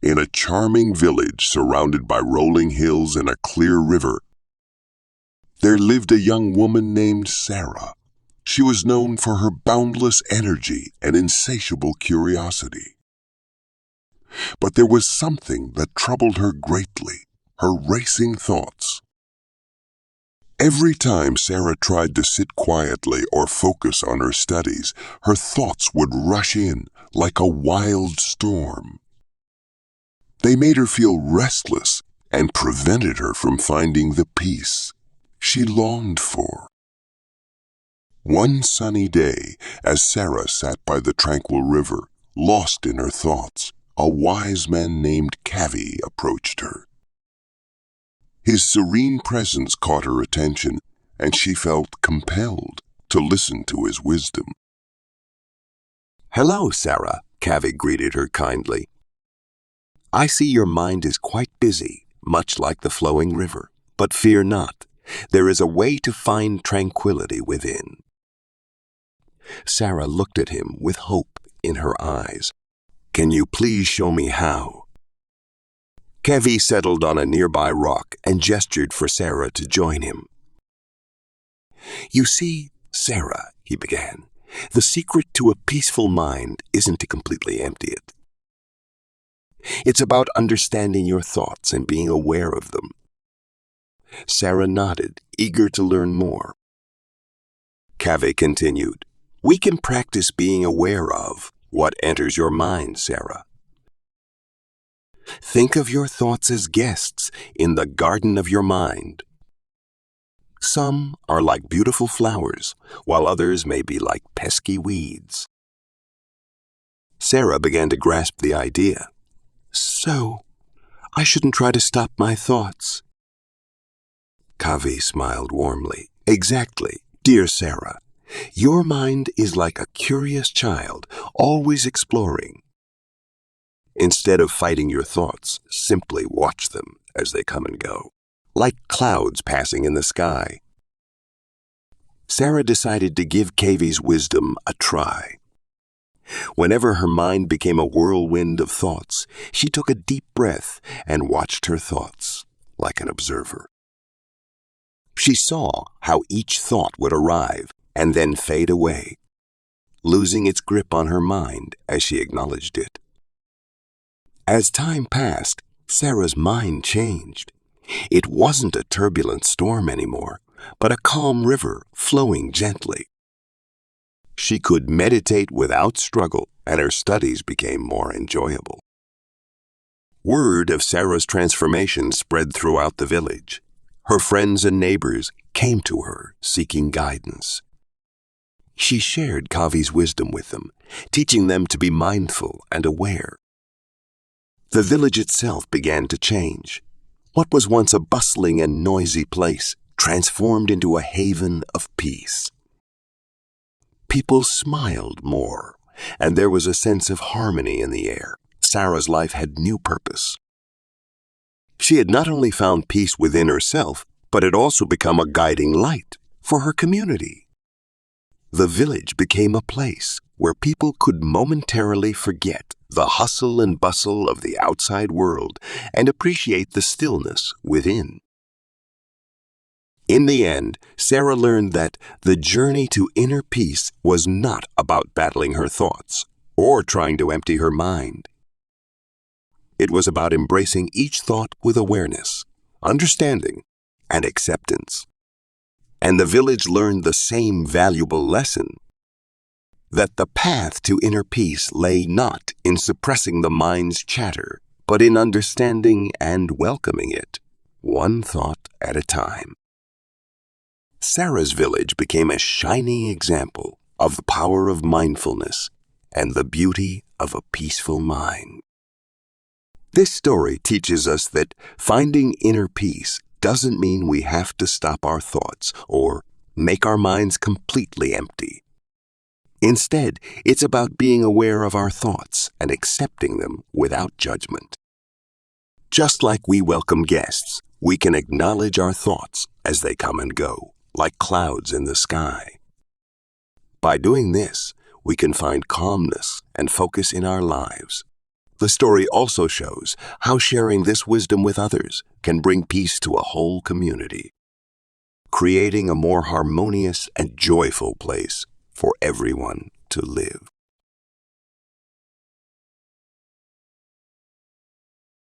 In a charming village surrounded by rolling hills and a clear river, there lived a young woman named Sarah. She was known for her boundless energy and insatiable curiosity. But there was something that troubled her greatly, her racing thoughts. Every time Sarah tried to sit quietly or focus on her studies, her thoughts would rush in like a wild storm. They made her feel restless and prevented her from finding the peace she longed for. One sunny day, as Sarah sat by the tranquil river, lost in her thoughts, a wise man named Cavvy approached her. His serene presence caught her attention, and she felt compelled to listen to his wisdom. "Hello, Sarah," Cavvy greeted her kindly. "I see your mind is quite busy, much like the flowing river. But fear not, there is a way to find tranquility within." Sarah looked at him with hope in her eyes. "Can you please show me how?" Cavvy settled on a nearby rock and gestured for Sarah to join him. "You see, Sarah," he began, "the secret to a peaceful mind isn't to completely empty it. It's about understanding your thoughts and being aware of them." Sarah nodded, eager to learn more. Cavvy continued, "We can practice being aware of what enters your mind, Sarah. Think of your thoughts as guests in the garden of your mind. Some are like beautiful flowers, while others may be like pesky weeds." Sarah began to grasp the idea. "So, I shouldn't try to stop my thoughts." Cavvy smiled warmly. "Exactly, dear Sarah. Your mind is like a curious child, always exploring. Instead of fighting your thoughts, simply watch them as they come and go, like clouds passing in the sky." Sarah decided to give Cavvy's wisdom a try. Whenever her mind became a whirlwind of thoughts, she took a deep breath and watched her thoughts like an observer. She saw how each thought would arrive and then fade away, losing its grip on her mind as she acknowledged it. As time passed, Sarah's mind changed. It wasn't a turbulent storm anymore, but a calm river flowing gently. She could meditate without struggle, and her studies became more enjoyable. Word of Sarah's transformation spread throughout the village. Her friends and neighbors came to her seeking guidance. She shared Cavvy's wisdom with them, teaching them to be mindful and aware. The village itself began to change. What was once a bustling and noisy place transformed into a haven of peace. People smiled more, and there was a sense of harmony in the air. Sarah's life had new purpose. She had not only found peace within herself, but had also become a guiding light for her community. The village became a place where people could momentarily forget the hustle and bustle of the outside world and appreciate the stillness within. In the end, Sarah learned that the journey to inner peace was not about battling her thoughts or trying to empty her mind. It was about embracing each thought with awareness, understanding, and acceptance. And the village learned the same valuable lesson, that the path to inner peace lay not in suppressing the mind's chatter, but in understanding and welcoming it, one thought at a time. Sarah's village became a shining example of the power of mindfulness and the beauty of a peaceful mind. This story teaches us that finding inner peace doesn't mean we have to stop our thoughts or make our minds completely empty. Instead, it's about being aware of our thoughts and accepting them without judgment. Just like we welcome guests, we can acknowledge our thoughts as they come and go, like clouds in the sky. By doing this, we can find calmness and focus in our lives, The story also shows how sharing this wisdom with others can bring peace to a whole community, creating a more harmonious and joyful place for everyone to live.